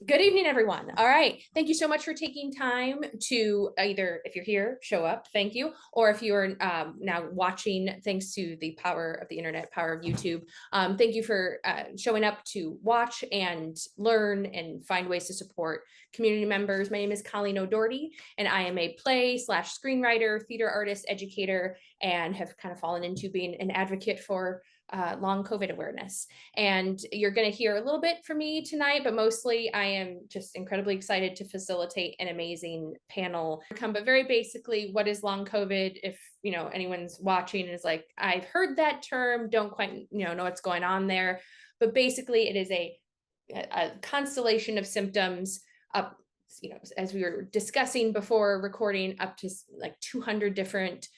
Good evening, everyone. All right. Thank you so much for taking time to either, if you're here, show up, thank you. Or if you are now watching, thanks to the power of the internet, power of YouTube, thank you for showing up to watch and learn and find ways to support community members. My name is Colleen O'Doherty, and I am a play/screenwriter, theater artist, educator, and have kind of fallen into being an advocate for long COVID awareness. And you're going to hear a little bit from me tonight, but mostly I am just incredibly excited to facilitate an amazing panel. But very basically, what is long COVID? If anyone's watching and is like, I've heard that term, don't quite know what's going on there. But basically, it is a constellation of symptoms up, as we were discussing before recording, up to like 200 different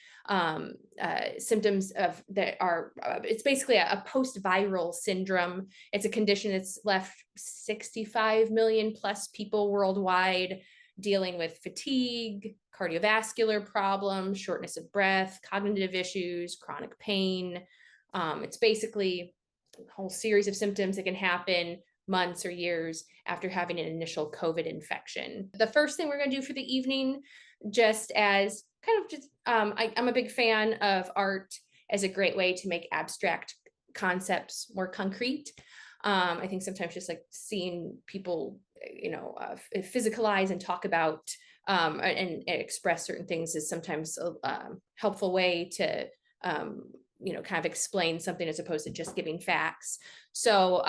symptoms of that are it's basically a post-viral syndrome. It's a condition that's left 65 million plus people worldwide dealing with fatigue, cardiovascular problems, shortness of breath, cognitive issues, chronic pain. It's basically a whole series of symptoms that can happen months or years after having an initial COVID infection. The first thing we're going to do for the evening, just as kind of just, I'm a big fan of art as a great way to make abstract concepts more concrete. I think sometimes just like seeing people, physicalize and talk about and express certain things is sometimes a helpful way to kind of explain something as opposed to just giving facts. So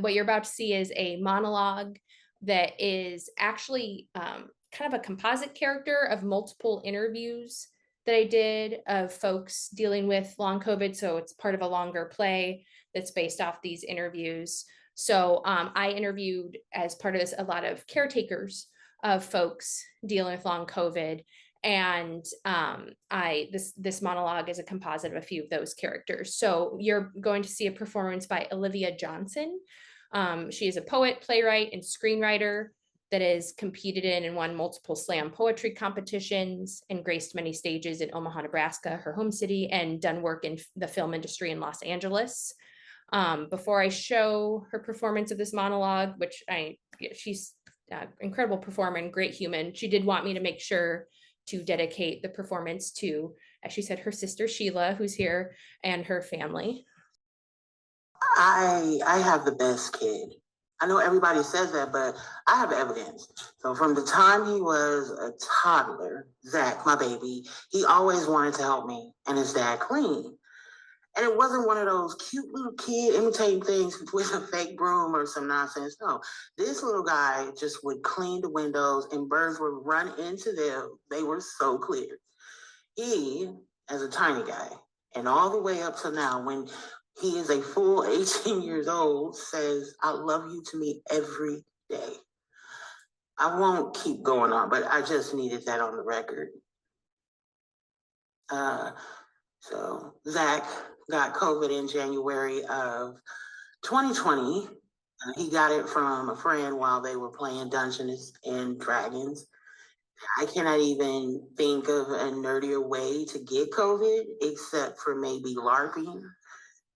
what you're about to see is a monologue that is actually kind of a composite character of multiple interviews that I did of folks dealing with long COVID. So it's part of a longer play that's based off these interviews. So I interviewed, as part of this, a lot of caretakers of folks dealing with long COVID. And this monologue is a composite of a few of those characters. So you're going to see a performance by Olivia Johnson. She is a poet, playwright, and screenwriter that has competed in and won multiple slam poetry competitions and graced many stages in Omaha, Nebraska, her home city, and done work in the film industry in Los Angeles. Before I show her performance of this monologue, which she's an incredible performer and great human, she did want me to make sure to dedicate the performance to, as she said, her sister Sheila, who's here, and her family. I have the best kid. I know everybody says that, but I have evidence. So from the time he was a toddler, Zach, my baby, he always wanted to help me and his dad clean. And it wasn't one of those cute little kid imitating things with a fake broom or some nonsense. No, this little guy just would clean the windows and birds would run into them. They were so clear. He, as a tiny guy, and all the way up to now, when he is a full 18 years old, says, I love you to me every day. I won't keep going on, but I just needed that on the record. So Zach got COVID in January of 2020. He got it from a friend while they were playing Dungeons and Dragons. I cannot even think of a nerdier way to get COVID except for maybe LARPing.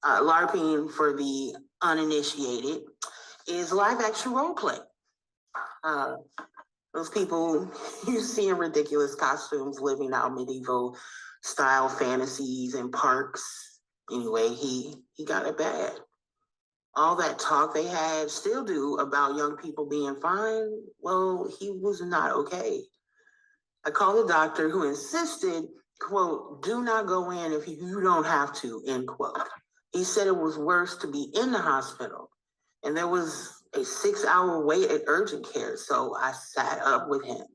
LARPing, for the uninitiated, is live action role play. Those people you see in ridiculous costumes living out medieval style fantasies in parks. Anyway, he got it bad. All that talk they had, still do, about young people being fine, well, he was not okay. I called the doctor, who insisted, quote, do not go in if you don't have to, end quote. He said it was worse to be in the hospital, and there was a 6-hour wait at urgent care, so I sat up with him.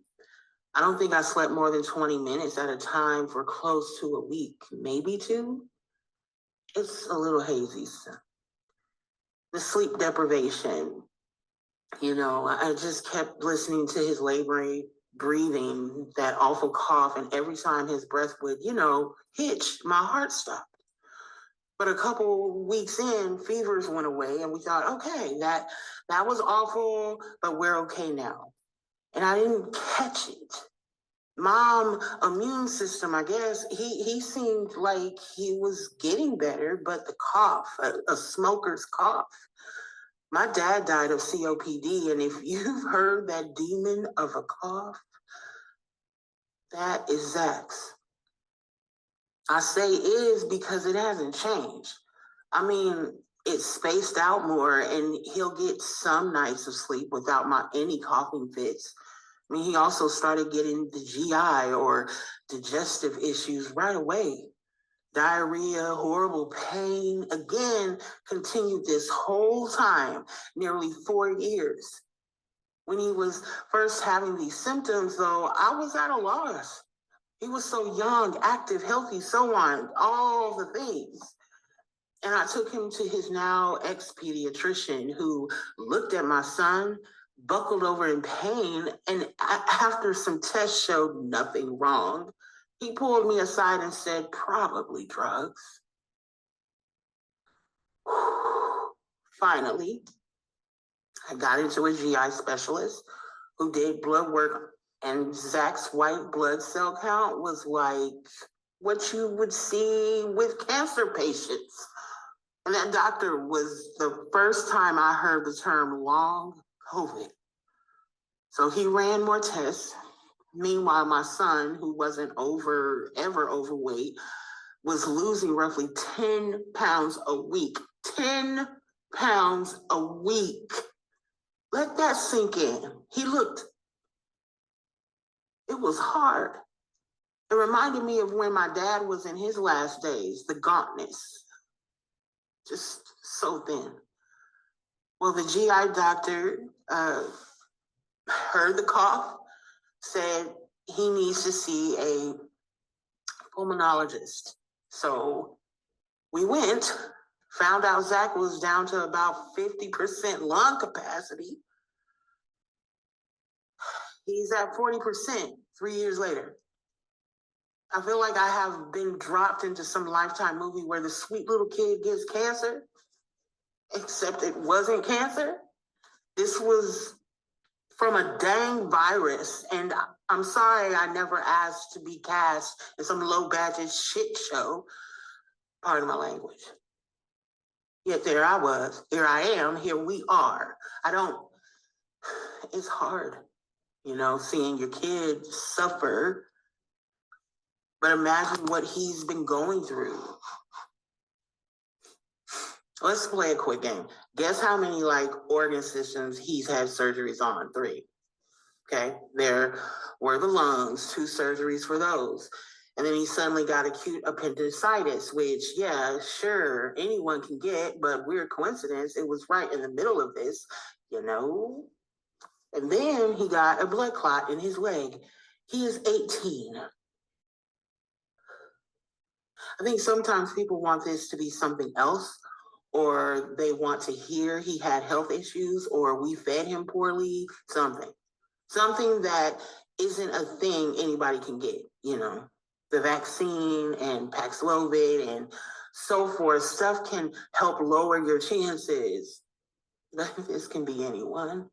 I don't think I slept more than 20 minutes at a time for close to a week, maybe 2. It's a little hazy. So. The sleep deprivation, I just kept listening to his laboring breathing, that awful cough, and every time his breath would, hitch, my heart stopped. But a couple weeks in, fevers went away, and we thought, okay, that was awful, but we're okay now. And I didn't catch it. Mom, immune system, I guess, he seemed like he was getting better, but the cough, a smoker's cough, My dad died of COPD, and if you've heard that demon of a cough, that is Zach's. I say is because it hasn't changed. I mean, it's spaced out more, and he'll get some nights of sleep without any coughing fits. I mean, he also started getting the GI or digestive issues right away. Diarrhea, horrible pain, again, continued this whole time, nearly 4 years. When he was first having these symptoms, though, I was at a loss. He was so young, active, healthy, so on, all the things. And I took him to his now ex-pediatrician, who looked at my son, buckled over in pain, and after some tests showed nothing wrong, he pulled me aside and said, probably drugs. Finally, I got into a GI specialist who did blood work, and Zach's white blood cell count was like what you would see with cancer patients. And that doctor was the first time I heard the term long COVID. So he ran more tests. Meanwhile, my son, who wasn't ever overweight, was losing roughly 10 pounds a week. 10 pounds a week. Let that sink in. It was hard. It reminded me of when my dad was in his last days, the gauntness. Just so thin. Well, the GI doctor heard the cough, said he needs to see a pulmonologist. So we went, found out Zach was down to about 50% lung capacity. He's at 40% 3 years later. I feel like I have been dropped into some Lifetime movie where the sweet little kid gets cancer, except it wasn't cancer. This was from a dang virus, and I'm sorry I never asked to be cast in some low-budget shit show. Pardon my language. Yet there I was, here I am, here we are. It's hard, seeing your kid suffer, but imagine what he's been going through. Let's play a quick game. Guess how many organ systems he's had surgeries on? 3. Okay, there were the lungs, 2 surgeries for those. And then he suddenly got acute appendicitis, which, yeah, sure, anyone can get, but weird coincidence, it was right in the middle of this, And then he got a blood clot in his leg. He is 18. I think sometimes people want this to be something else, or they want to hear he had health issues, or we fed him poorly, something that isn't a thing anybody can get, the vaccine and Paxlovid and so forth. Stuff can help lower your chances. But this can be anyone.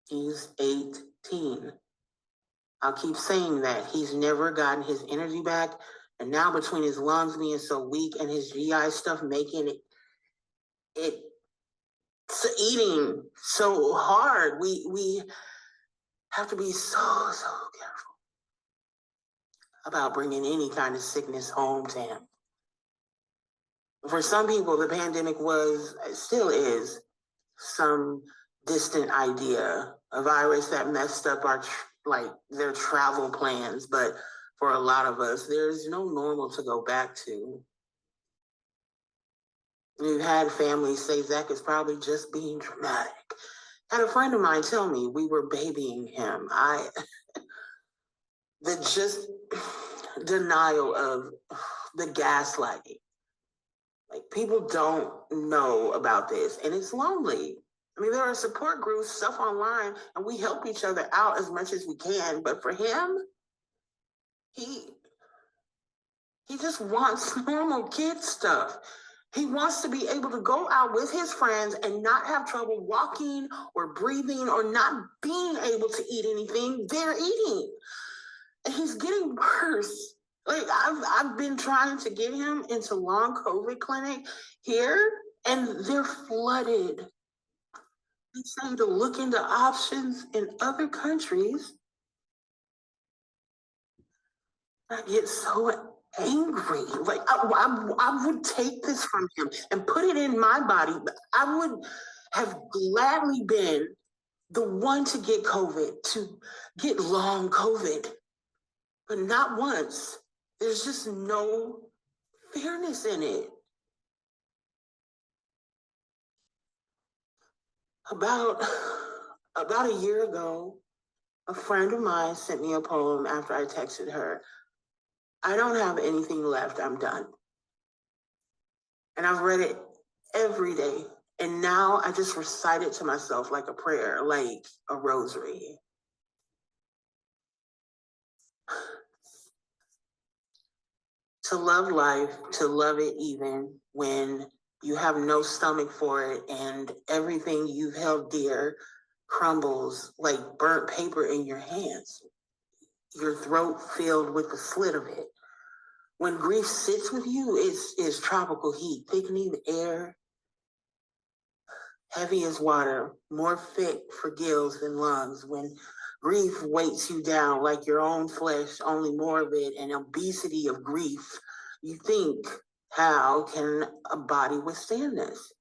He's 18. I'll keep saying that. He's never gotten his energy back. And now between his lungs being so weak and his GI stuff making it eating so hard, we have to be so careful about bringing any kind of sickness home to him. For some people, the pandemic still is, some distant idea, a virus that messed up their travel plans. But for a lot of us, there's no normal to go back to. We've had families say Zach is probably just being dramatic. I had a friend of mine tell me we were babying him. The just denial of the gaslighting. People don't know about this, and it's lonely. I mean, there are support groups, stuff online, and we help each other out as much as we can. But for him, he just wants normal kid stuff. He wants to be able to go out with his friends and not have trouble walking or breathing or not being able to eat anything they're eating. And he's getting worse. I've been trying to get him into long COVID clinic here, and they're flooded. They say to look into options in other countries. I get so angry. Like, I would take this from him and put it in my body. I would have gladly been the one to get COVID, to get long COVID, but not once. There's just no fairness in it. About a year ago, a friend of mine sent me a poem after I texted her. I don't have anything left. I'm done. And I've read it every day. And now I just recite it to myself like a prayer, like a rosary. To love life, to love it even when you have no stomach for it and everything you've held dear crumbles like burnt paper in your hands, your throat filled with the slit of it. When grief sits with you, it's tropical heat, thickening the air, heavy as water, more fit for gills than lungs. When grief weights you down like your own flesh, only more of it, and obesity of grief, you think, how can a body withstand this?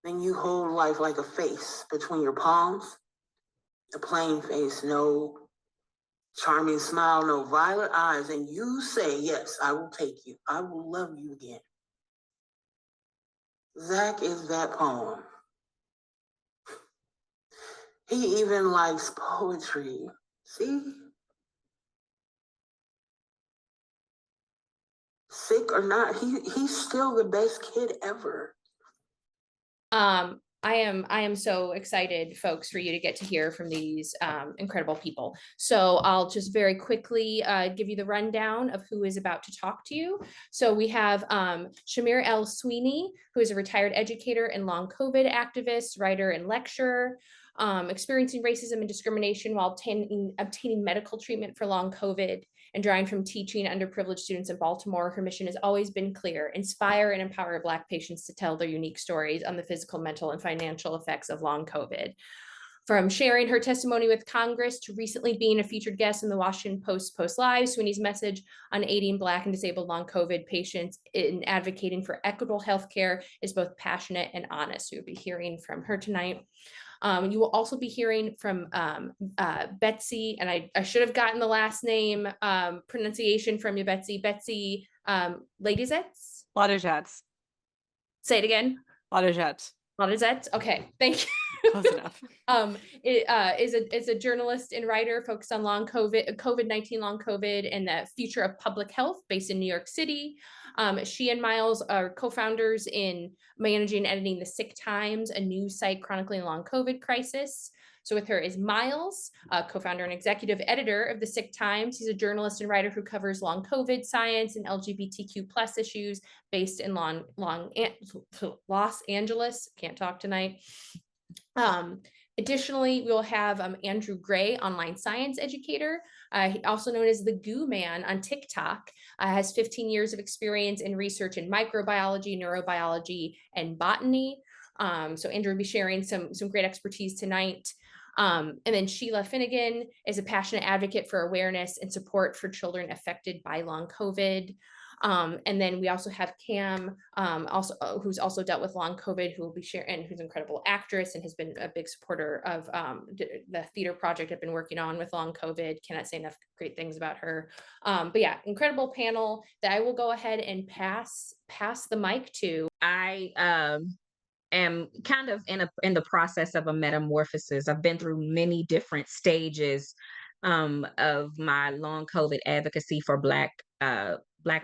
Then you hold life like a face between your palms, a plain face, no charming smile, no violet eyes, and you say, yes, I will take you. I will love you again. Zach is that poem. He even likes poetry. See? Sick or not, he's still the best kid ever. I am so excited, folks, for you to get to hear from these incredible people. So I'll just very quickly give you the rundown of who is about to talk to you. So we have Shamir L. Sweeney, who is a retired educator and long COVID activist, writer, and lecturer. Experiencing racism and discrimination while obtaining medical treatment for long COVID and drawing from teaching underprivileged students in Baltimore. Her mission has always been clear: inspire and empower Black patients to tell their unique stories on the physical, mental, and financial effects of long COVID. From sharing her testimony with Congress to recently being a featured guest in the Washington Post Live, Sweeney's message on aiding Black and disabled long COVID patients in advocating for equitable healthcare is both passionate and honest. You'll be hearing from her tonight. You will also be hearing from Betsy, and I should have gotten the last name pronunciation from you, Betsy. Betsy Ladizets? Ladizets. Say it again. Ladizets. Ladizets? Okay, thank you. Close enough. Is a journalist and writer focused on COVID-19 long COVID and the future of public health based in New York City. She and Miles are co-founders in managing and editing The Sick Times, a news site chronicling long COVID crisis. So with her is Miles, co-founder and executive editor of The Sick Times. He's a journalist and writer who covers long COVID science and LGBTQ plus issues based in Los Angeles. Can't talk tonight. Additionally, we'll have Andrew Gray, online science educator, also known as the Goo Man on TikTok, has 15 years of experience in research in microbiology, neurobiology, and botany. So Andrew will be sharing some great expertise tonight. And then Sheila Finegan is a passionate advocate for awareness and support for children affected by long COVID. And then we also have Kam, who's also dealt with long COVID, who will be sharing, and who's an incredible actress and has been a big supporter of the theater project I've been working on with long COVID. Cannot say enough great things about her. But yeah, incredible panel that I will go ahead and pass the mic to. I am kind of in the process of a metamorphosis. I've been through many different stages of my long COVID advocacy for Black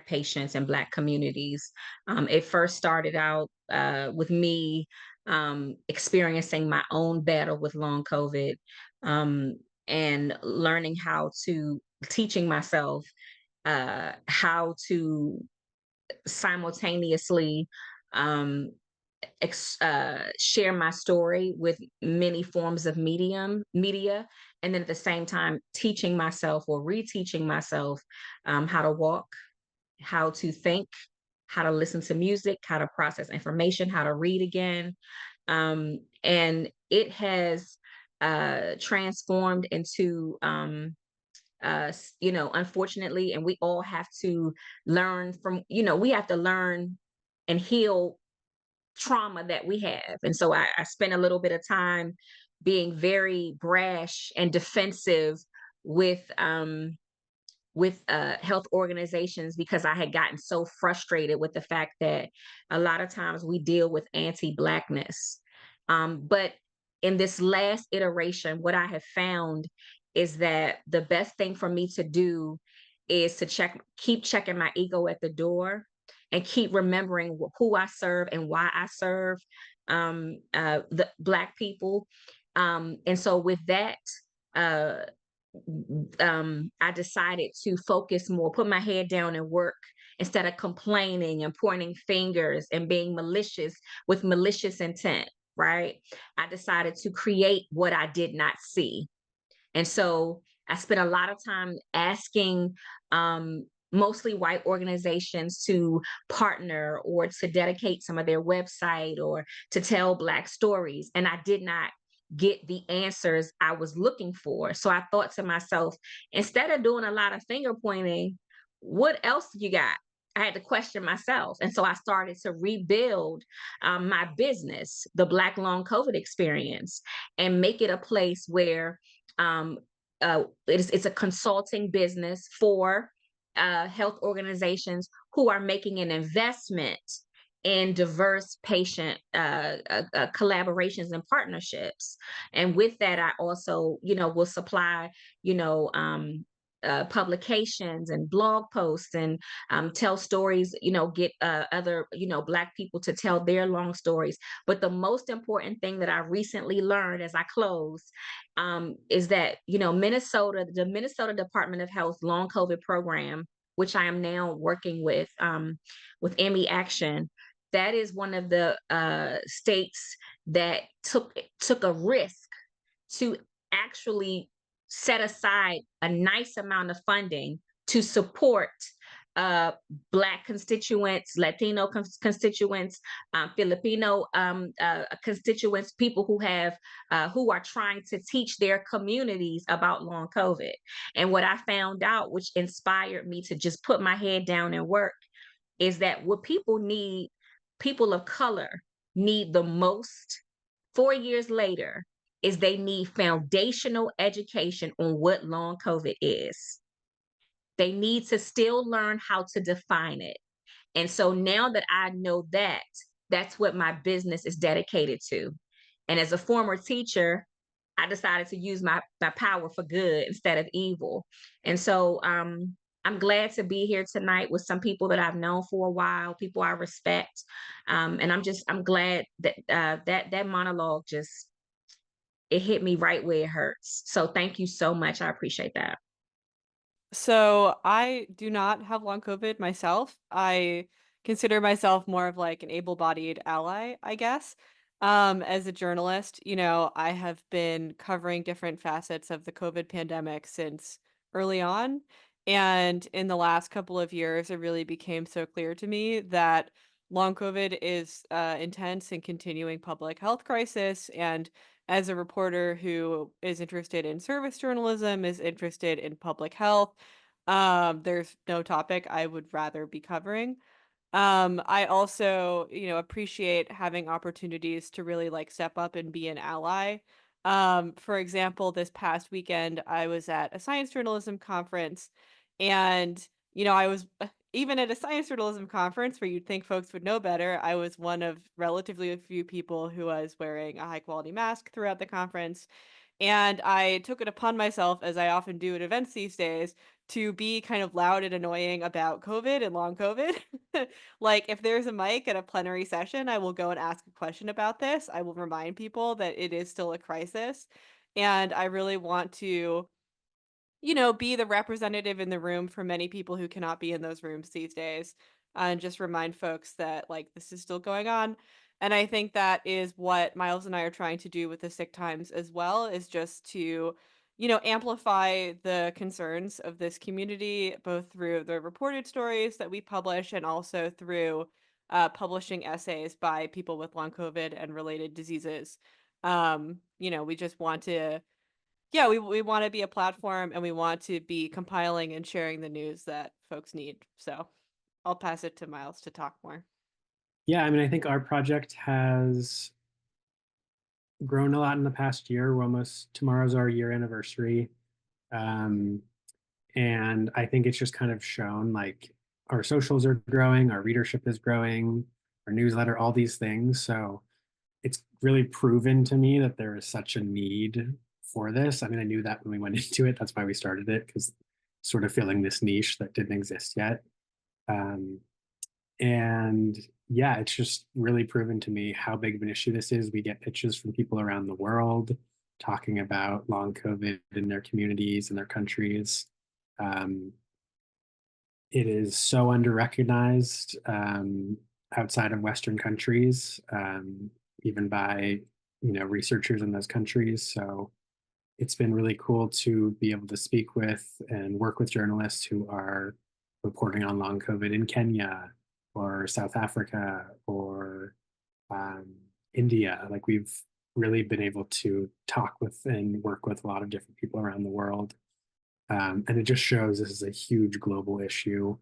patients and Black communities. It first started out with me experiencing my own battle with long COVID and learning teaching myself how to simultaneously share my story with many forms of media, and then at the same time teaching myself or reteaching myself how to walk, how to think, how to listen to music, how to process information, how to read again. And it has transformed into unfortunately, and we all have to learn from, we have to learn and heal trauma that we have. And so I spent a little bit of time being very brash and defensive with health organizations, because I had gotten so frustrated with the fact that a lot of times we deal with anti-Blackness. But in this last iteration, what I have found is that the best thing for me to do is to keep checking my ego at the door, and keep remembering who I serve and why I serve the Black people. And so with that, uh, I decided to focus more, put my head down and work instead of complaining and pointing fingers and being malicious with malicious intent, right? I decided to create what I did not see. And so I spent a lot of time asking mostly white organizations to partner or to dedicate some of their website or to tell Black stories. And I did not get the answers I was looking for. So I thought to myself, instead of doing a lot of finger pointing, what else you got? I had to question myself. And so I started to rebuild my business, the Black Long COVID Experience, and make it a place where um, it's a consulting business for health organizations who are making an investment in diverse patient collaborations and partnerships. And with that, I also, will supply, you know, um, publications and blog posts, and tell stories, get other, Black people to tell their long stories. But the most important thing that I recently learned as I close is that, the Minnesota Department of Health Long COVID program, which I am now working with ME Action, that is one of the states that took a risk to actually set aside a nice amount of funding to support Black constituents, Latino constituents, Filipino constituents, people who are trying to teach their communities about long COVID. And what I found out, which inspired me to just put my head down and work, is that what people of color need the most 4 years later is they need foundational education on what long COVID is. They need to still learn how to define it. And so now that I know that, that's what my business is dedicated to. And as a former teacher, I decided to use my power for good instead of evil. And so I'm glad to be here tonight with some people that I've known for a while, people I respect. And I'm glad that that monologue it hit me right where it hurts. So thank you so much. I appreciate that. So I do not have long COVID myself. I consider myself more of like an able-bodied ally, I guess. As a journalist, I have been covering different facets of the COVID pandemic since early on. And in the last couple of years, it really became so clear to me that long COVID is intense and continuing public health crisis. And as a reporter who is interested in service journalism, is interested in public health, there's no topic I would rather be covering. I also, appreciate having opportunities to really like step up and be an ally. For example, this past weekend, I was at a science journalism conference, and, I was even at a science journalism conference where you'd think folks would know better. I was one of relatively a few people who was wearing a high quality mask throughout the conference. And I took it upon myself, as I often do at events these days, to be kind of loud and annoying about COVID and long COVID. Like, if there's a mic at a plenary session, I will go and ask a question about this. I will remind people that it is still a crisis. And I really want to, be the representative in the room for many people who cannot be in those rooms these days, and just remind folks that, like, this is still going on. And I think that is what Miles and I are trying to do with the Sick Times as well, is just to, amplify the concerns of this community, both through the reported stories that we publish and also through publishing essays by people with long COVID and related diseases. We just want to, yeah, we want to be a platform, and we want to be compiling and sharing the news that folks need. So I'll pass it to Miles to talk more. Yeah, I mean, I think our project has grown a lot in the past year. Tomorrow's our year anniversary. And I think it's just kind of shown like our socials are growing, our readership is growing, our newsletter, all these things. So it's really proven to me that there is such a need for this. I mean, I knew that when we went into it. That's why we started it, because sort of filling this niche that didn't exist yet. And yeah, it's just really proven to me how big of an issue this is. We get pitches from people around the world talking about long COVID in their communities and their countries. It is so under-recognized outside of Western countries, even by researchers in those countries. So it's been really cool to be able to speak with and work with journalists who are reporting on long COVID in Kenya or South Africa or India. Like, we've really been able to talk with and work with a lot of different people around the world. And it just shows this is a huge global issue.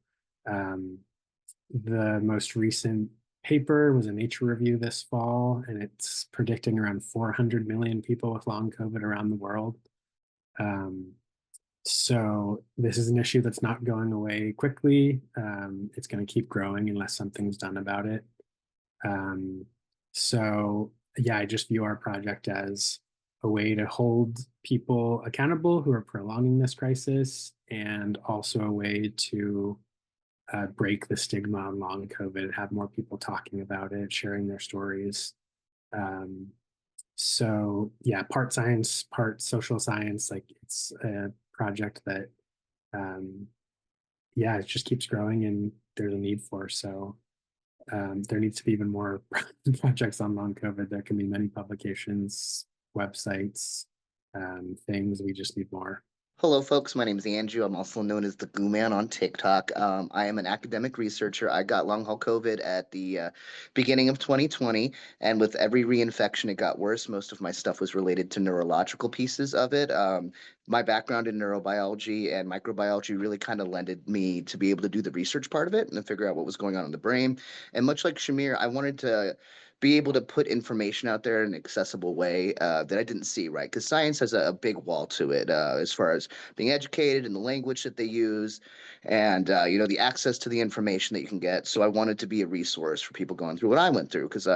The most recent paper was a Nature review this fall, and it's predicting around 400 million people with long COVID around the world. So this is an issue that's not going away quickly. It's going to keep growing unless something's done about it. So yeah, I just view our project as a way to hold people accountable who are prolonging this crisis, and also a way to break the stigma on long COVID, have more people talking about it, sharing their stories. So yeah, part science, part social science. Like, it's a project that yeah, it just keeps growing, and there's a need for. So there needs to be even more projects on long COVID. There can be many publications, websites, things. We just need more. Hello, folks. My name is Andrew. I'm also known as the Goo Man on TikTok. I am an academic researcher. I got long haul COVID at the beginning of 2020, and with every reinfection, it got worse. Most of my stuff was related to neurological pieces of it. My background in neurobiology and microbiology really kind of lended me to be able to do the research part of it and figure out what was going on in the brain. And much like Shamir, I wanted to be able to put information out there in an accessible way that I didn't see, right? Because science has a big wall to it as far as being educated in the language that they use, and the access to the information that you can get. So I wanted to be a resource for people going through what I went through, because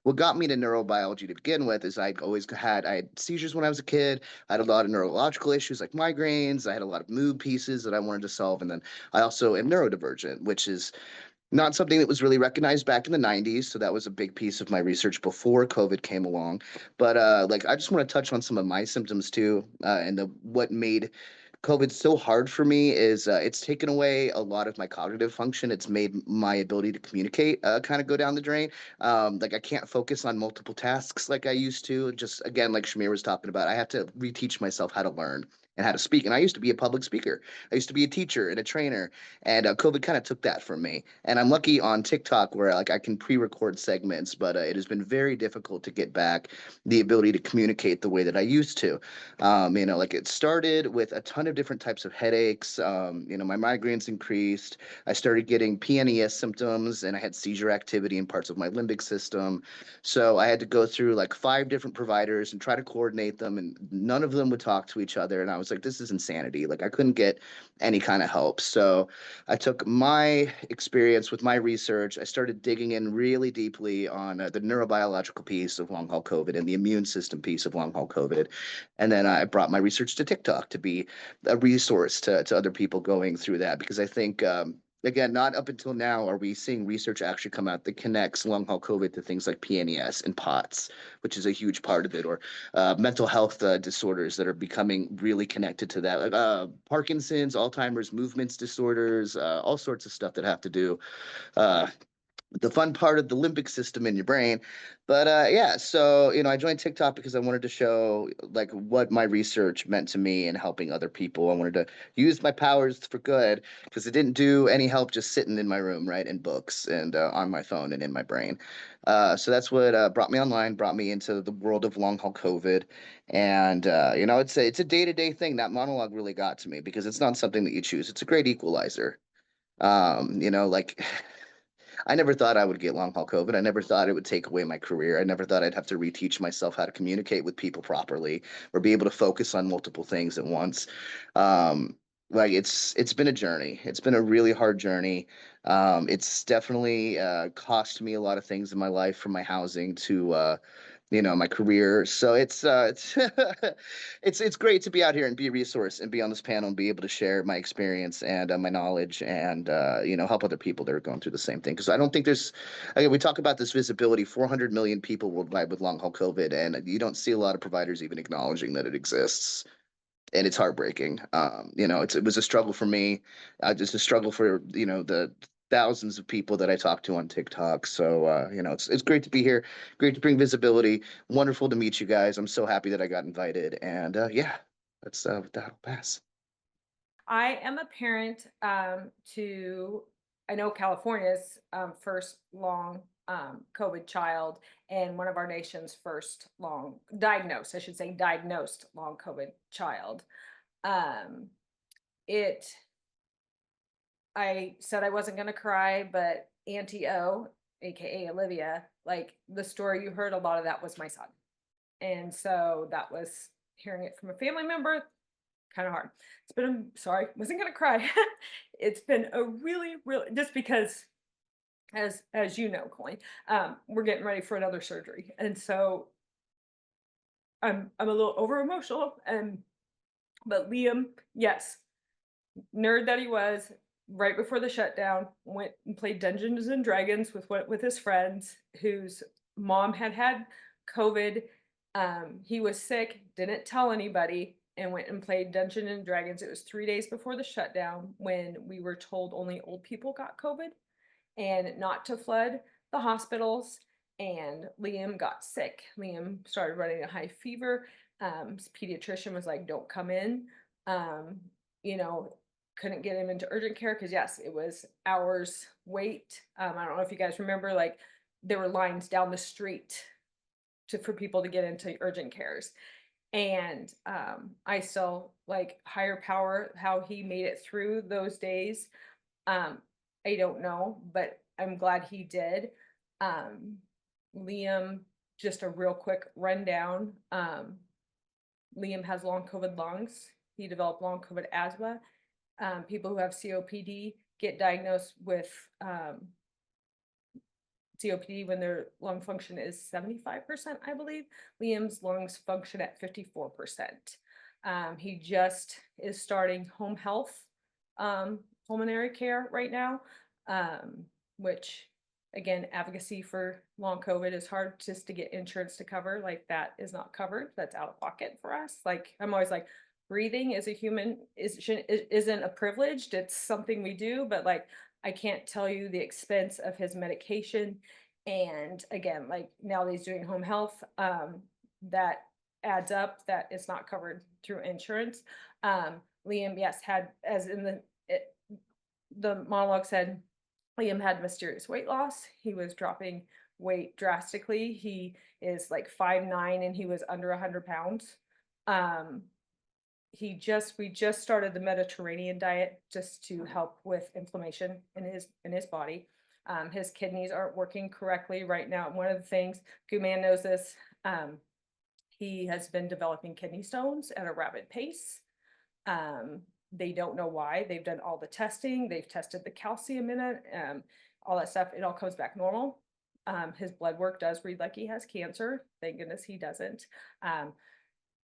what got me to neurobiology to begin with is I had seizures when I was a kid. I had a lot of neurological issues like migraines. I had a lot of mood pieces that I wanted to solve, and then I also am neurodivergent, which is not something that was really recognized back in the 90s. So that was a big piece of my research before COVID came along. But I just want to touch on some of my symptoms too. And what made COVID so hard for me is it's taken away a lot of my cognitive function. It's made my ability to communicate kind of go down the drain. I can't focus on multiple tasks like I used to. Just again, like Shamir was talking about, I have to reteach myself how to learn and how to speak. And I used to be a public speaker. I used to be a teacher and a trainer, and COVID kind of took that from me. And I'm lucky on TikTok where I can pre-record segments, but it has been very difficult to get back the ability to communicate the way that I used to. It started with a ton of different types of headaches. My migraines increased. I started getting PNES symptoms, and I had seizure activity in parts of my limbic system. So I had to go through 5 different providers and try to coordinate them, and none of them would talk to each other. And I was like, this is insanity. I couldn't get any kind of help. So I took my experience with my research. I started digging in really deeply on the neurobiological piece of long haul COVID and the immune system piece of long haul COVID. And then I brought my research to TikTok to be a resource to other people going through that, because I think, again, not up until now are we seeing research actually come out that connects long haul COVID to things like PNES and POTS, which is a huge part of it, or mental health disorders that are becoming really connected to that, like Parkinson's, Alzheimer's, movements disorders, all sorts of stuff that have to do the fun part of the limbic system in your brain. But yeah, so I joined TikTok because I wanted to show like what my research meant to me and helping other people. I wanted to use my powers for good because it didn't do any help just sitting in my room, right, in books and on my phone and in my brain. So that's what brought me online, brought me into the world of long haul COVID, and it's a day-to-day thing. That monologue really got to me because it's not something that you choose. It's a great equalizer. Like I never thought I would get long haul COVID. I never thought it would take away my career. I never thought I'd have to reteach myself how to communicate with people properly or be able to focus on multiple things at once. Like it's been a journey. It's been a really hard journey. It's definitely cost me a lot of things in my life, from my housing to my career. So it's it's great to be out here and be a resource and be on this panel and be able to share my experience and my knowledge and help other people that are going through the same thing. Because I don't think there's, again, we talk about this visibility, 400 million people worldwide with long haul COVID, and you don't see a lot of providers even acknowledging that it exists. And it's heartbreaking. It was a struggle for me, just a struggle for the thousands of people that I talk to on TikTok. So it's great to be here, great to bring visibility. Wonderful to meet you guys. I'm so happy that I got invited, and yeah, that's that'll pass. I am a parent to, I know California's first long COVID child and one of our nation's first diagnosed long COVID child. I said I wasn't going to cry, but Auntie O, aka Olivia, like the story you heard, a lot of that was my son. And so that was hearing it from a family member, kind of hard. It's been, sorry, wasn't gonna cry. It's been a really, just because as you know, Colleen, we're getting ready for another surgery. And so I'm a little over emotional, but Liam, yes, nerd that he was, right before the shutdown, went and played Dungeons and Dragons with his friends whose mom had COVID. He was sick, didn't tell anybody, and went and played Dungeons and Dragons. It was 3 days before the shutdown when we were told only old people got COVID and not to flood the hospitals. And Liam got sick. Liam started running a high fever. His pediatrician was like, don't come in. You know, couldn't get him into urgent care because yes, it was hours wait. I don't know if you guys remember, like there were lines down the street for people to get into urgent cares. And I still like higher power, how he made it through those days. I don't know, but I'm glad he did. Liam, just a real quick rundown. Liam has long COVID lungs. He developed long COVID asthma. People who have COPD get diagnosed with COPD when their lung function is 75%, I believe. Liam's lungs function at 54%. He just is starting home health pulmonary care right now, which again, advocacy for long COVID is hard just to get insurance to cover. Like that is not covered. That's out of pocket for us. Like I'm always like, breathing as a human isn't a privilege. It's something we do, but like I can't tell you the expense of his medication. And again, like now that he's doing home health, that adds up, that it's not covered through insurance. Liam, yes, had, as in the monologue said, Liam had mysterious weight loss. He was dropping weight drastically. He is like 5'9" and he was under 100 pounds. We just started the Mediterranean diet just to help with inflammation in his body. His kidneys aren't working correctly right now. One of the things, Guman knows this, he has been developing kidney stones at a rapid pace. They don't know why. They've done all the testing. They've tested the calcium in it, all that stuff. It all comes back normal. His blood work does read like he has cancer. Thank goodness he doesn't.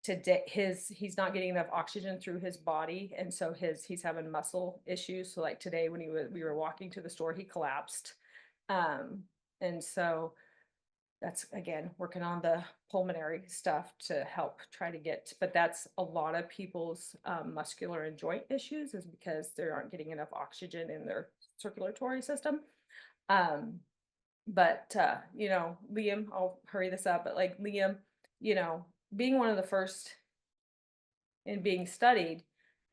Today, he's not getting enough oxygen through his body, and so he's having muscle issues. So like today when we were walking to the store, he collapsed. And so that's again working on the pulmonary stuff to help try to get, but that's a lot of people's muscular and joint issues is because they aren't getting enough oxygen in their circulatory system. But you know, Liam, I'll hurry this up, but like Liam, you know, being one of the first and being studied,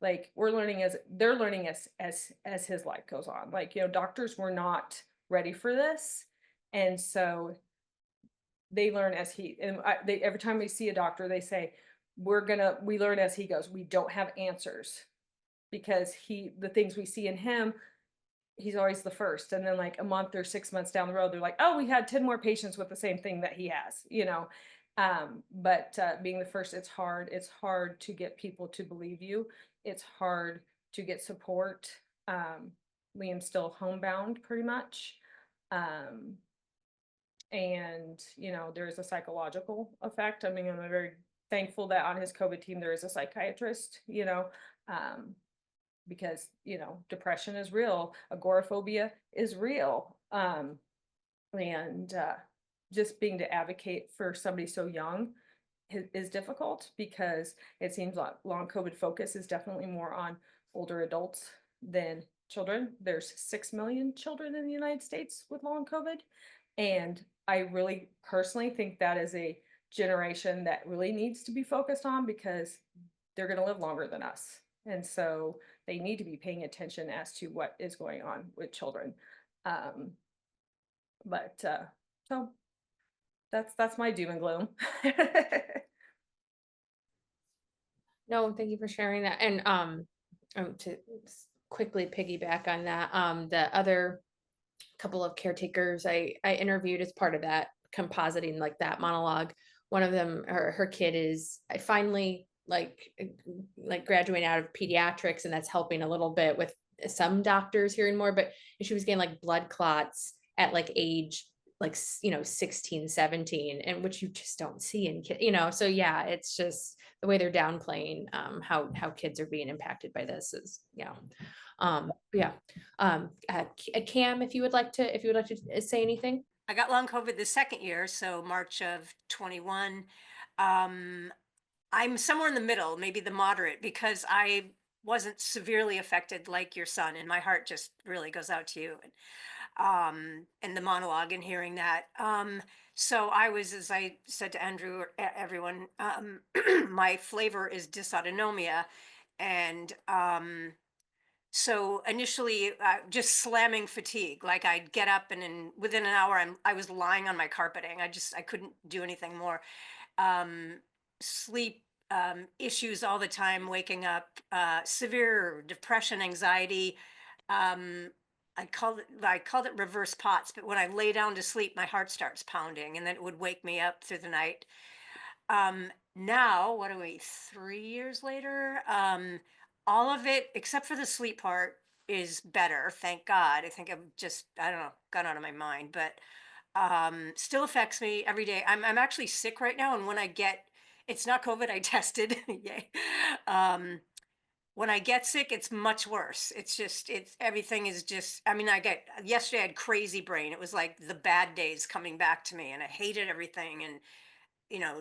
like we're learning as they're learning as his life goes on. Like, you know, doctors were not ready for this. And so they learn as he and they every time we see a doctor, they say, we learn as he goes. We don't have answers because the things we see in him, he's always the first. And then like a month or 6 months down the road, they're like, oh, we had 10 more patients with the same thing that he has, you know. But being the first, it's hard to get people to believe you. It's hard to get support. Liam's still homebound pretty much. And you know, there is a psychological effect. I mean, I'm very thankful that on his COVID team there is a psychiatrist, you know, because you know, depression is real, agoraphobia is real. And just being to advocate for somebody so young is difficult because it seems like long COVID focus is definitely more on older adults than children. There's 6 million children in the United States with long COVID. And I really personally think that is a generation that really needs to be focused on because they're going to live longer than us. And so they need to be paying attention as to what is going on with children. But so that's my doom and gloom. No, thank you for sharing that. And to quickly piggyback on that, the other couple of caretakers I interviewed as part of that compositing like that monologue, one of them, her kid is finally like graduating out of pediatrics, and that's helping a little bit with some doctors hearing more, but she was getting like blood clots at like age like 16 17, and which you just don't see in kids, so yeah, it's just the way they're downplaying how kids are being impacted by this is yeah. Kam, if you would like to say anything. I got long COVID the second year, so March of 21. Um, I'm somewhere in the middle, maybe the moderate, because I wasn't severely affected like your son, and my heart just really goes out to you. And the monologue and hearing that. So I was, as I said to Andrew, or everyone, my flavor is dysautonomia, and so initially, just slamming fatigue. Like I'd get up and within an hour, I was lying on my carpeting. I couldn't do anything more. Um, Sleep issues all the time, waking up, severe depression, anxiety. Um, I called it reverse POTS. But when I lay down to sleep, my heart starts pounding, and then it would wake me up through the night. Now, what are we, 3 years later? All of it, except for the sleep part, is better. Thank God. I think I don't know, gone out of my mind, but still affects me every day. I'm actually sick right now. And it's not COVID, I tested. Yay. Um, when I get sick, it's much worse. Everything is just, I mean, yesterday I had crazy brain. It was like the bad days coming back to me, and I hated everything. And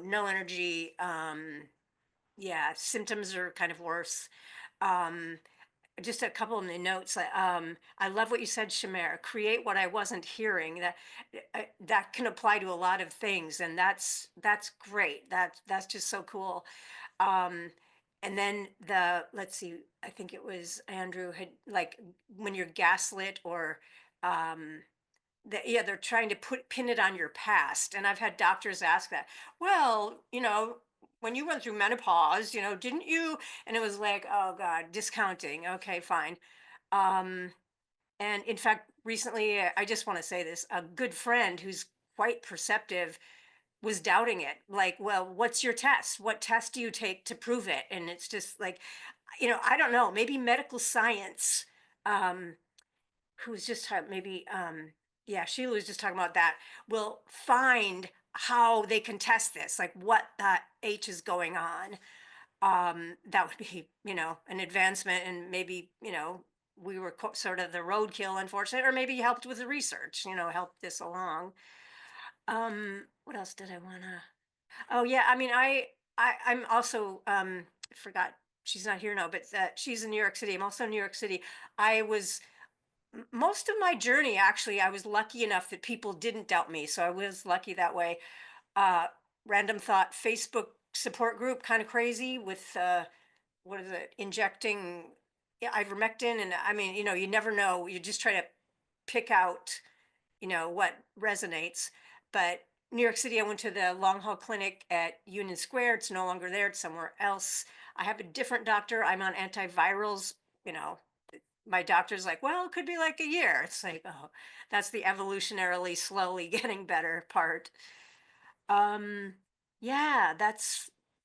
no energy. Yeah, symptoms are kind of worse. Um, just a couple of the notes. I love what you said, Shamir. Create what I wasn't hearing. That can apply to a lot of things, and that's great. That's just so cool. Um, and then let's see. I think it was Andrew had, like, when you're gaslit, or um, yeah, they're trying to pin it on your past. And I've had doctors ask that. Well, when you went through menopause, didn't you? And it was like, oh God, discounting. Okay, fine. Um, and in fact, recently, I just want to say this, a good friend who's quite perceptive was doubting it. Like, well, what's your test? What test do you take to prove it? And it's just like, I don't know, maybe medical science. Um, who was just talking, maybe yeah, Sheila was just talking about that, will find how they can test this, like what that H is going on. That would be, an advancement, and maybe, we were sort of the roadkill, unfortunately, or maybe helped with the research, helped this along. What else did I want to? Oh yeah, I mean, I'm also forgot, she's not here now, but she's in New York City. I'm also in New York City. I was most of my journey, actually, I was lucky enough that people didn't doubt me. So I was lucky that way. Uh, Random thought Facebook support group, kind of crazy with, what is it, injecting, yeah, ivermectin. And I mean, you never know. You just try to pick out, what resonates. But New York City, I went to the long haul clinic at Union Square. It's no longer there, it's somewhere else. I have a different doctor. I'm on antivirals. You know, my doctor's like, well, it could be like a year. It's like, oh, that's the evolutionarily slowly getting better part. Um, yeah,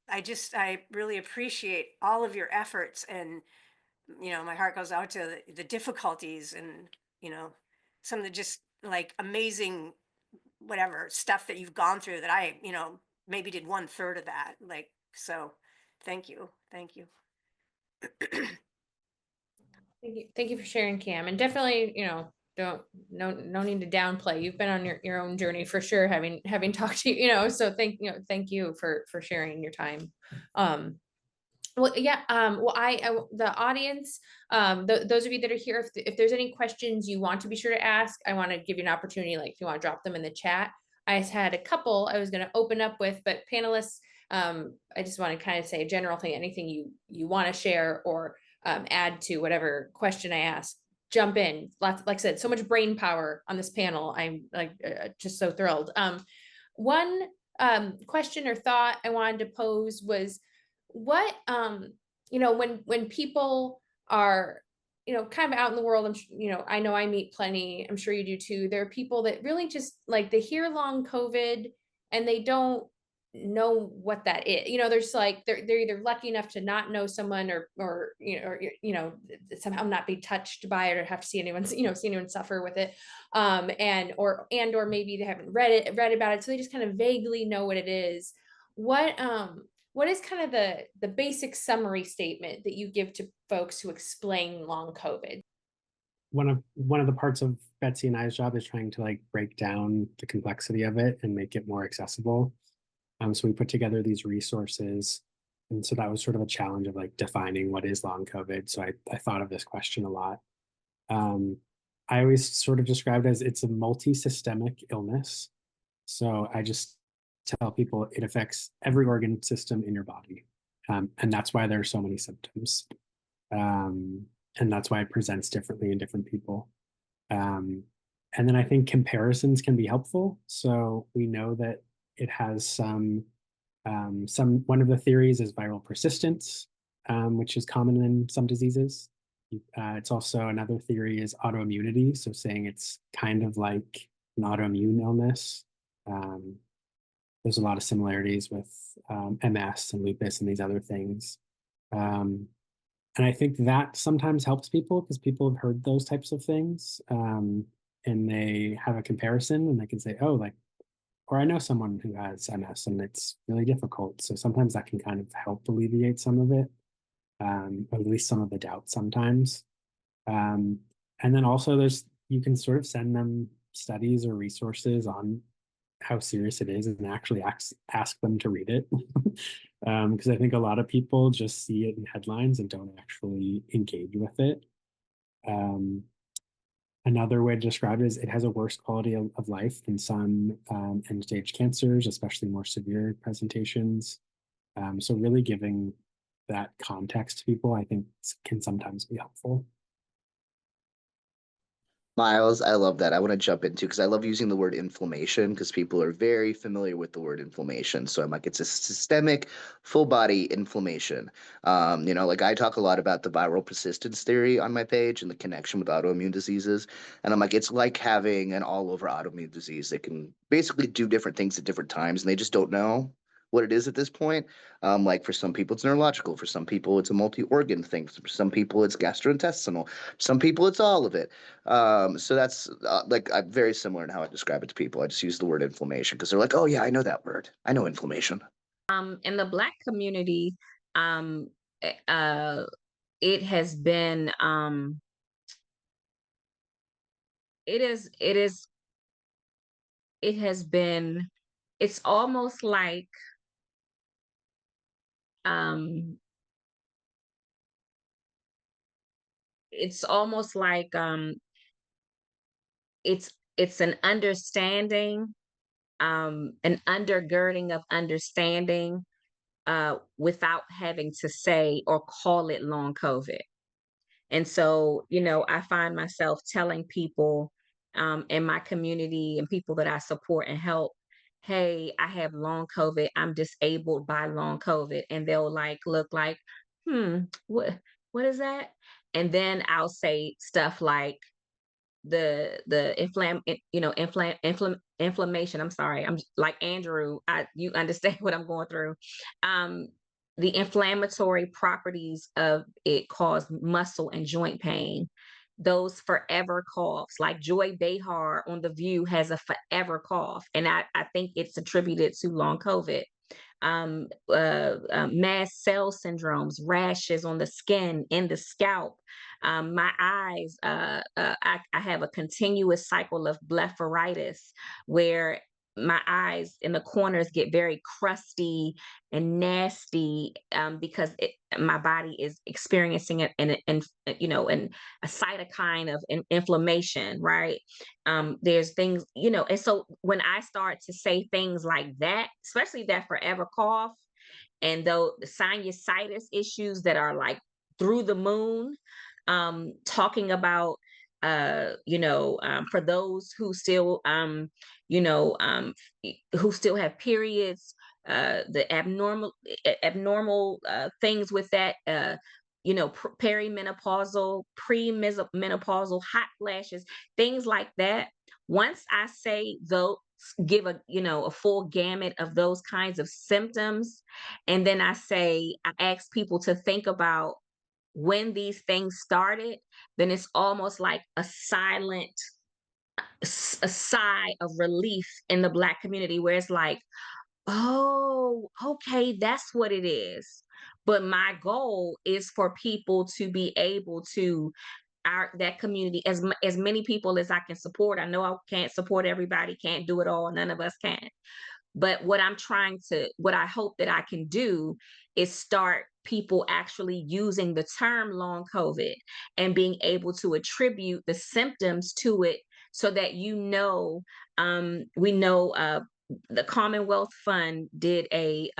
I really appreciate all of your efforts, and my heart goes out to the difficulties, and you know, some of the just like amazing whatever stuff that you've gone through that I, maybe did 1/3 of that. Like, so thank you. Thank you. Thank you for sharing, Cam. And definitely, don't no need to downplay. You've been on your own journey for sure, having talked to so thank you for sharing your time. Well, yeah. Well, the audience, those of you that are here, if there's any questions you want to be sure to ask, I want to give you an opportunity. Like, if you want to drop them in the chat. I just had a couple I was going to open up with, but panelists, I just want to kind of say a general thing. Anything you want to share or add to whatever question I asked. Jump in. Like I said, so much brain power on this panel. I'm like just so thrilled. One question or thought I wanted to pose was, what when people are kind of out in the world, I know I meet plenty, I'm sure you do too, there are people that really just like, they hear long COVID and they don't know what that is. They're just like, they're either lucky enough to not know someone, or somehow not be touched by it, or have to see anyone see anyone suffer with it, or maybe they haven't read about it, so they just kind of vaguely know what it is. What is kind of the basic summary statement that you give to folks who explain long COVID? One of the parts of Betsy and I's job is trying to like break down the complexity of it and make it more accessible. So we put together these resources, and so that was sort of a challenge of like defining what is long COVID. So I thought of this question a lot. I always sort of describe it as it's a multi-systemic illness. So I just tell people it affects every organ system in your body. And that's why there are so many symptoms. And that's why it presents differently in different people. And then I think comparisons can be helpful. So we know that it has one of the theories is viral persistence, which is common in some diseases. It's also, another theory is autoimmunity. So saying it's kind of like an autoimmune illness. There's a lot of similarities with MS and lupus and these other things. And I think that sometimes helps people because people have heard those types of things, and they have a comparison and they can say, oh, like, or I know someone who has MS and it's really difficult. So sometimes that can kind of help alleviate some of it, or at least some of the doubt sometimes. And then also you can sort of send them studies or resources on how serious it is and actually ask them to read it. Because I think a lot of people just see it in headlines and don't actually engage with it. Another way to describe it is it has a worse quality of life than some end-stage cancers, especially more severe presentations. So really giving that context to people, I think, can sometimes be helpful. Miles, I love that. I want to jump into because I love using the word inflammation because people are very familiar with the word inflammation. So I'm like, it's a systemic, full body inflammation. Like I talk a lot about the viral persistence theory on my page and the connection with autoimmune diseases. And I'm like, it's like having an all over autoimmune disease that can basically do different things at different times, and they just don't know what it is at this point. Like for some people, it's neurological. For some people, it's a multi-organ thing. For some people, it's gastrointestinal. Some people, it's all of it. So that's like I'm very similar in how I describe it to people. I just use the word inflammation because they're like, oh yeah, I know that word. I know inflammation. In the Black community, uh, it has been, it is, it is, it has been, it's almost like, um, it's almost like, it's an understanding, an undergirding of understanding, without having to say or call it long COVID. And so, I find myself telling people, in my community and people that I support and help, hey, I have long COVID. I'm disabled by long COVID. And they'll look like, what is that? And then I'll say stuff like, inflammation. I'm sorry. I'm like Andrew. You understand what I'm going through. Um, the inflammatory properties of it cause muscle and joint pain. Those forever coughs, like Joy Behar on The View has a forever cough, and I think it's attributed to long COVID. Mast cell syndromes, rashes on the skin, in the scalp. My eyes, I have a continuous cycle of blepharitis where my eyes in the corners get very crusty and nasty, because my body is experiencing an a cytokine of inflammation, right? There's things, and so when I start to say things like that, especially that forever cough, and though the sinusitis issues that are like through the moon, talking about, for those who still, who still have periods, the abnormal things with that, perimenopausal, premenopausal hot flashes, things like that. Once I say those, give a full gamut of those kinds of symptoms, and then I ask people to think about when these things started, then it's almost like a silent a sigh of relief in the Black community, where it's like, oh, okay, that's what it is. But my goal is for people to be able to, that community, as many people as I can support. I know I can't support everybody, can't do it all, none of us can. But what I hope that I can do is start people actually using the term long COVID and being able to attribute the symptoms to it, so that we know, the Commonwealth Fund did a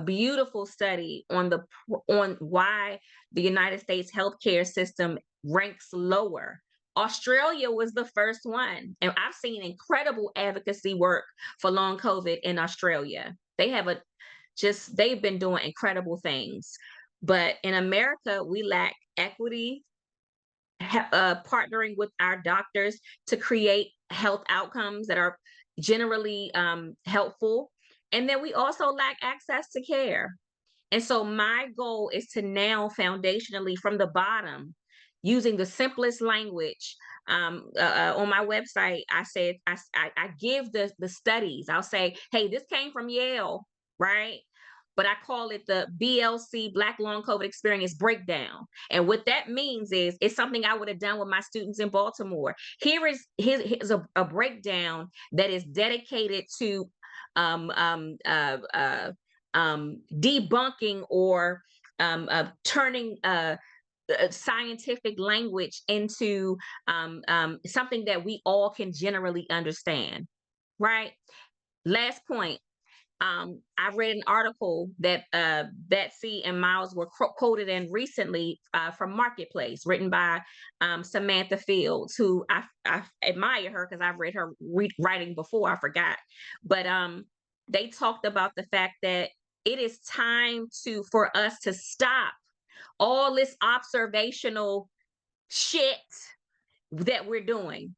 beautiful study on why the United States healthcare system ranks lower. Australia was the first one, and I've seen incredible advocacy work for long COVID in Australia. They've been doing incredible things. But in America, we lack equity, partnering with our doctors to create health outcomes that are generally helpful. And then we also lack access to care. And so my goal is to now foundationally from the bottom, using the simplest language. On my website, I said, I give the studies. I'll say, hey, this came from Yale, right? But I call it the BLC, Black Long COVID Experience Breakdown. And what that means is it's something I would have done with my students in Baltimore. Here's a breakdown that is dedicated to debunking or turning scientific language into something that we all can generally understand, right? Last point. I read an article that Betsy and Miles were quoted in recently from Marketplace, written by Samantha Fields, who I admire her because I've read her writing before. I forgot, but they talked about the fact that it is time for us to stop all this observational shit that we're doing.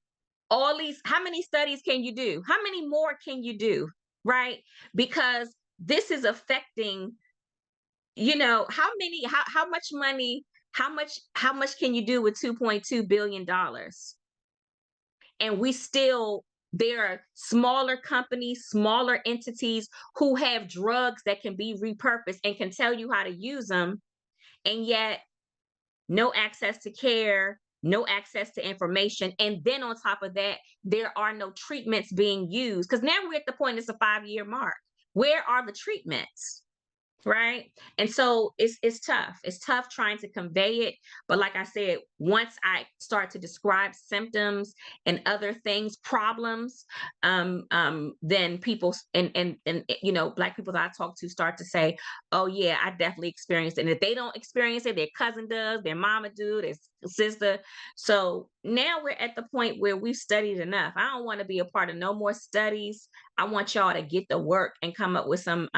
How many studies can you do? How many more can you do? Right? Because this is affecting, how much money, how much can you do with $2.2 billion? And there are smaller companies, smaller entities who have drugs that can be repurposed and can tell you how to use them. And yet no access to care, no access to information. And then on top of that, there are no treatments being used. Because now we're at the point, it's a 5-year mark. Where are the treatments? right? And so it's tough. It's tough trying to convey it. But like I said, once I start to describe symptoms and other things, problems, then people and you know, Black people that I talk to start to say, "Oh yeah, I definitely experienced it." And if they don't experience it, their cousin does, their mama do, their sister. So now we're at the point where we've studied enough. I don't want to be a part of no more studies. I want y'all to get the work and come up with some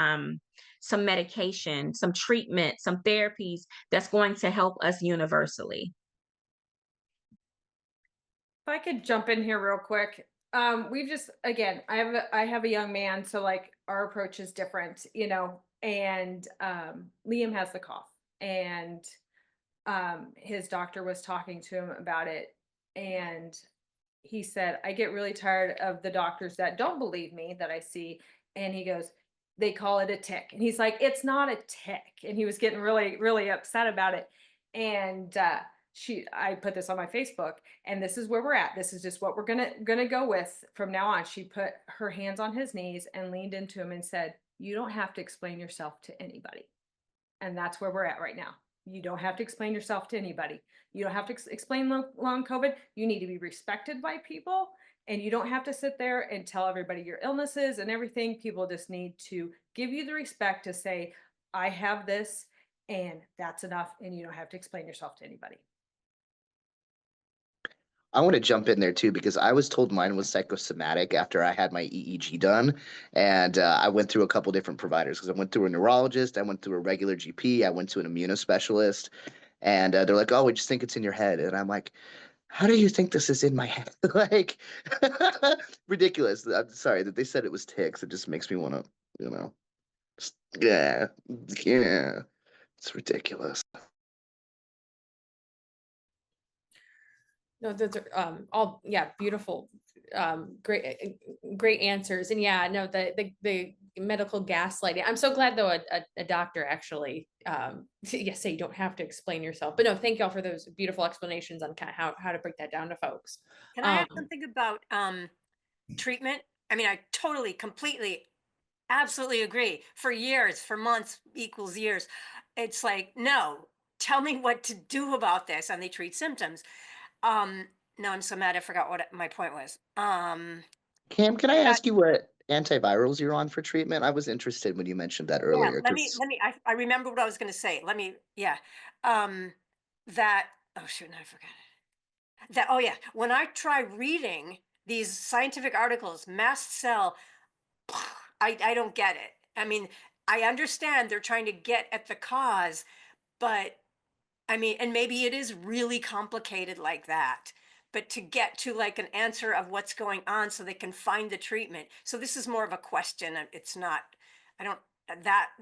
medication, some treatment, some therapies that's going to help us universally. If I could jump in here real quick. We've just, again, I have a young man, so like our approach is different, you know, and Liam has the cough, and his doctor was talking to him about it, and he said, I get really tired of the doctors that don't believe me that I see. And he goes, they call it a tick. And he's like, it's not a tick. And he was getting really, really upset about it. And I put this on my Facebook, and this is where we're at. This is just what we're gonna go with from now on. She put her hands on his knees and leaned into him and said, you don't have to explain yourself to anybody. And that's where we're at right now. You don't have to explain yourself to anybody. You don't have to explain long COVID. You need to be respected by people. And you don't have to sit there and tell everybody your illnesses and everything. People just need to give you the respect to say, I have this, and that's enough. And you don't have to explain yourself to anybody. I want to jump in there too because I was told mine was psychosomatic after I had my EEG done, and I went through a couple different providers because I went through a neurologist, I went through a regular GP, I went to an immunospecialist, and they're like, "Oh, we just think it's in your head," and I'm like, "How do you think this is in my head?" Like, ridiculous. I'm sorry that they said it was ticks. It just makes me want to, you know, yeah, yeah, it's ridiculous. No, those are all, yeah, beautiful, great answers. And yeah, no, the medical gaslighting. I'm so glad though a doctor actually yes, say you don't have to explain yourself. But no, thank y'all for those beautiful explanations on kind of how to break that down to folks. Can I add something about treatment? I mean, I totally, completely, absolutely agree. For years, for months equals years. It's like, no, tell me what to do about this, and they treat symptoms. Um, no, I'm so mad I forgot what my point was. Cam, can I Uh, ask you what antivirals you're on for treatment? I was interested when you mentioned that yeah, earlier because I remember what I was gonna say. Yeah. Um, that, oh shoot, no, I forgot it. Oh yeah, when I try reading these scientific articles, mast cell, I don't get it. I mean, I understand they're trying to get at the cause, but I mean, and maybe it is really complicated like that, but to get to like an answer of what's going on so they can find the treatment. So this is more of a question. It's not, I don't,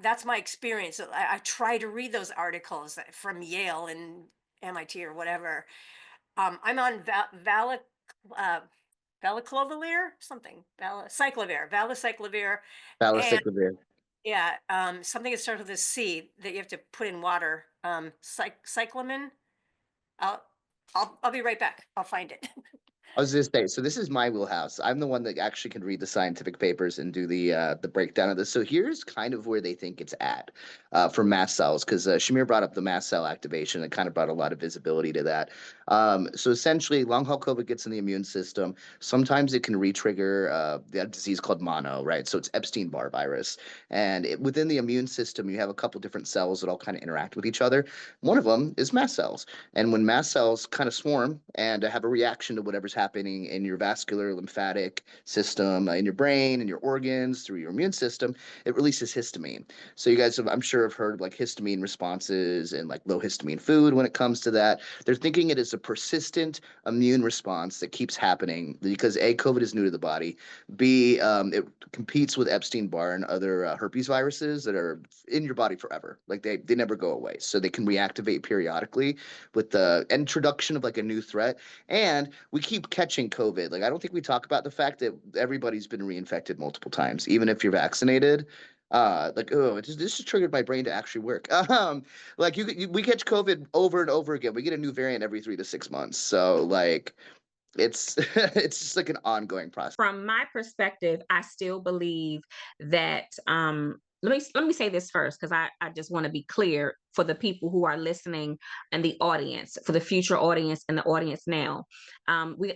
that's my experience. I try to read those articles from Yale and MIT or whatever. I'm on uh, valaclovir, something, valacyclovir, and valacyclovir. yeah, something that starts with a C that you have to put in water. Cyclamen. I'll I'll be right back. I'll find it. I was just say, so this is my wheelhouse. I'm the one that actually can read the scientific papers and do the breakdown of this. So here's kind of where they think it's at for mast cells, because Shamir brought up the mast cell activation. It kind of brought a lot of visibility to that. So essentially, long haul COVID gets in the immune system. Sometimes it can re-trigger the disease called mono, right? So it's Epstein-Barr virus, and within the immune system, you have a couple different cells that all kind of interact with each other. One of them is mast cells. And when mast cells kind of swarm and have a reaction to whatever's happening in your vascular lymphatic system, in your brain, in your organs, through your immune system, it releases histamine. So you guys have, I'm sure, have heard of like histamine responses and like low histamine food when it comes to that. They're thinking it is a persistent immune response that keeps happening because A, COVID is new to the body. B, it competes with Epstein-Barr and other herpes viruses that are in your body forever. Like they never go away. So they can reactivate periodically with the introduction of like a new threat. And we keep catching COVID. Like I don't think we talk about the fact that everybody's been reinfected multiple times, even if you're vaccinated. Like, oh, this just triggered my brain to actually work. Like we catch COVID over and over again. We get a new variant every 3 to 6 months. So like it's it's just like an ongoing process. From my perspective, I still believe that let me say this first, because I just want to be clear for the people who are listening and the audience, for the future audience and the audience now.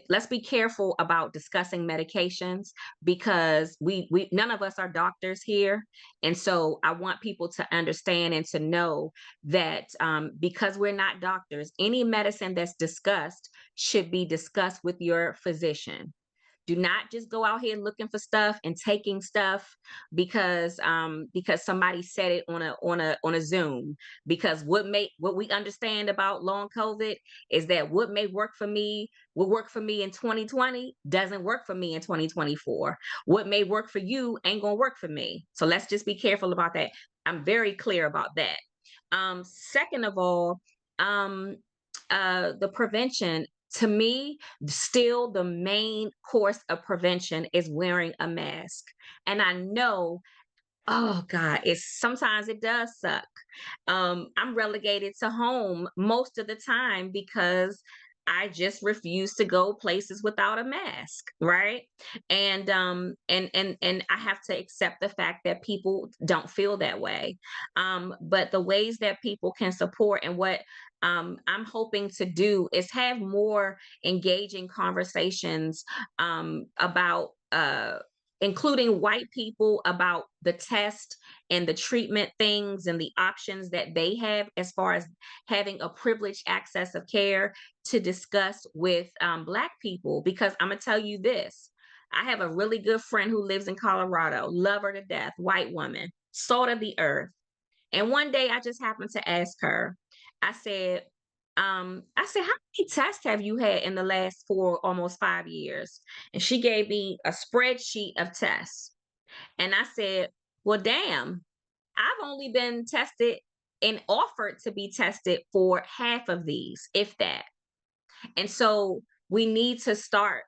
Let's be careful about discussing medications, because we none of us are doctors here, and so I want people to understand and to know that because we're not doctors, any medicine that's discussed should be discussed with your physician. Do not just go out here looking for stuff and taking stuff because somebody said it on a Zoom. Because what we understand about long COVID is that what may work for me will work for me in 2020 doesn't work for me in 2024. What may work for you ain't gonna work for me. So let's just be careful about that. I'm very clear about that. Second of all, the prevention, to me, still the main course of prevention is wearing a mask. And I know, oh God, sometimes it does suck. I'm relegated to home most of the time because I just refuse to go places without a mask, right? And I have to accept the fact that people don't feel that way. But the ways that people can support, and what I'm hoping to do, is have more engaging conversations about including white people, about the test and the treatment things and the options that they have as far as having a privileged access of care, to discuss with Black people. Because I'm gonna tell you this, I have a really good friend who lives in Colorado, love her to death, white woman, salt of the earth. And one day I just happened to ask her, I said, how many tests have you had in the last 4, almost 5 years? And she gave me a spreadsheet of tests. And I said, well, damn, I've only been tested and offered to be tested for half of these, if that. And so we need to start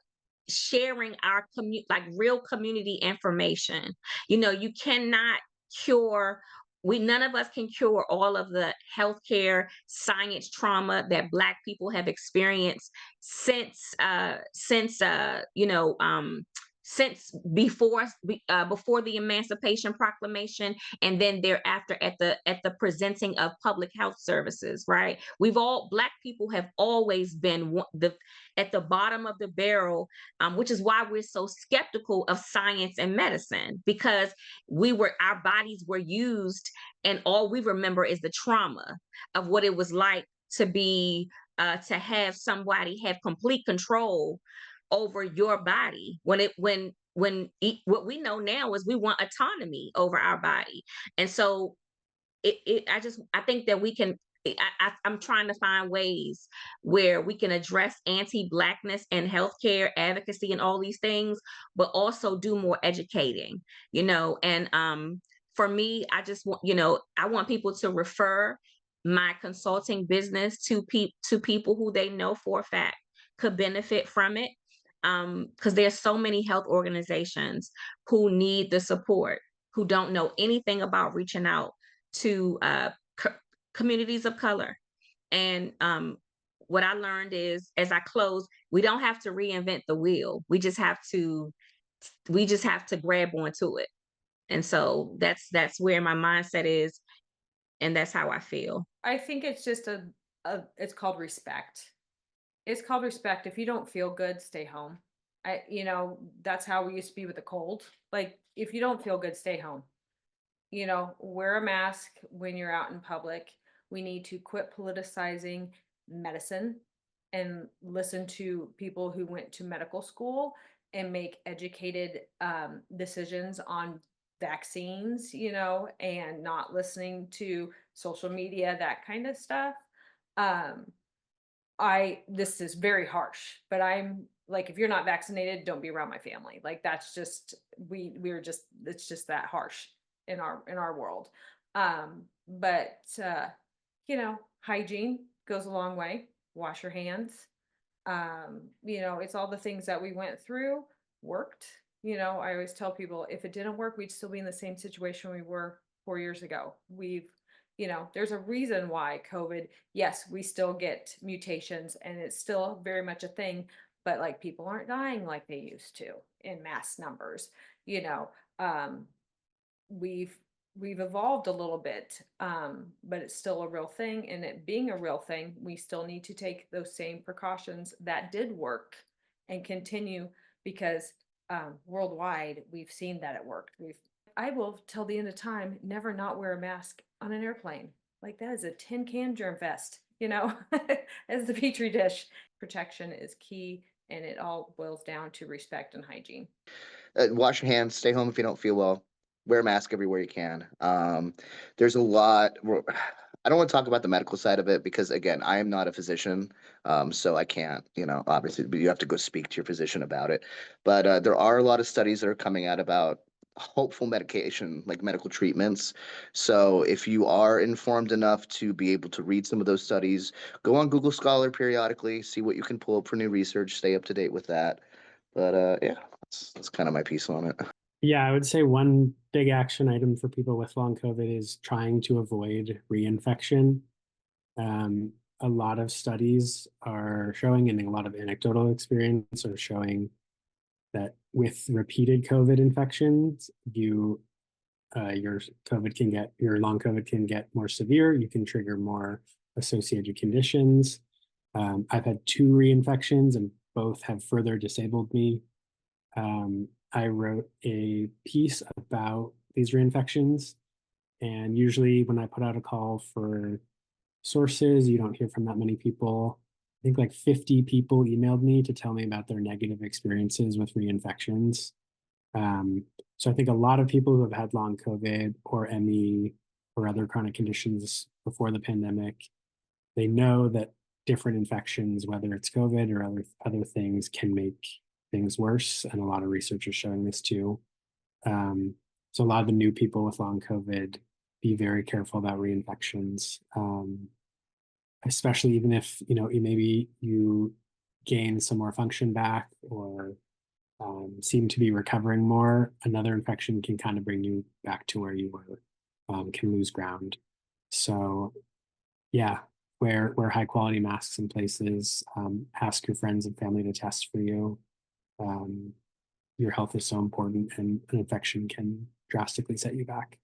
sharing our like real community information. You cannot cure, none of us can cure all of the healthcare science trauma that Black people have experienced since before the Emancipation Proclamation, and then thereafter at the presenting of public health services. Right? Black people have always been at the bottom of the barrel, which is why we're so skeptical of science and medicine, because our bodies were used, and all we remember is the trauma of what it was like to have somebody have complete control over your body, what we know now is we want autonomy over our body. And so I think that we can, I'm trying to find ways where we can address anti-Blackness and healthcare advocacy and all these things, but also do more educating, and for me, I just want, I want people to refer my consulting business to people who they know for a fact could benefit from it. Because there's so many health organizations who need the support, who don't know anything about reaching out to communities of color. And what I learned is, as I close, we don't have to reinvent the wheel. We just have to grab onto it. And so that's where my mindset is, and that's how I feel. I think it's just it's called respect. It's called respect. If you don't feel good, stay home. That's how we used to be with the cold. Like, if you don't feel good, stay home. Wear a mask when you're out in public. We need to quit politicizing medicine and listen to people who went to medical school and make educated decisions on vaccines, and not listening to social media, that kind of stuff. This is very harsh, but I'm like, if you're not vaccinated, don't be around my family. Like, that's just, it's just that harsh in our world. But hygiene goes a long way. Wash your hands. It's all the things that we went through worked. I always tell people, if it didn't work, we'd still be in the same situation we were 4 years ago. There's a reason why COVID, yes, we still get mutations and it's still very much a thing, but like, people aren't dying like they used to in mass numbers. We've we've evolved a little bit, but it's still a real thing. And it being a real thing, we still need to take those same precautions that did work and continue, because worldwide we've seen that it worked. I will till the end of time never not wear a mask on an airplane. Like that is a tin can germ fest, you know, as the petri dish. Protection is key, and it all boils down to respect and hygiene. Wash your hands, stay home if you don't feel well, wear a mask everywhere you can. There's a lot. I don't want to talk about the medical side of it because, again, I am not a physician, so I can't, obviously, but you have to go speak to your physician about it. But there are a lot of studies that are coming out about hopeful medication, like medical treatments. So if you are informed enough to be able to read some of those studies, go on Google Scholar periodically, see what you can pull up for new research, stay up to date with that. But yeah, that's kind of my piece on it. Yeah, I would say one big action item for people with long COVID is trying to avoid reinfection. A lot of studies are showing, and a lot of anecdotal experience are showing that with repeated COVID infections, your long COVID can get more severe. You can trigger more associated conditions. I've had 2 reinfections, and both have further disabled me. I wrote a piece about these reinfections, and usually when I put out a call for sources, you don't hear from that many people. I think like 50 people emailed me to tell me about their negative experiences with reinfections. So I think a lot of people who have had long COVID or ME or other chronic conditions before the pandemic, they know that different infections, whether it's COVID or other things, can make things worse. And a lot of research is showing this too. So a lot of the new people with long COVID, be very careful about reinfections, especially even if, maybe you gain some more function back or seem to be recovering more. Another infection can kind of bring you back to where you were, can lose ground. So yeah, wear high quality masks in places, ask your friends and family to test for you. Your health is so important, and an infection can drastically set you back.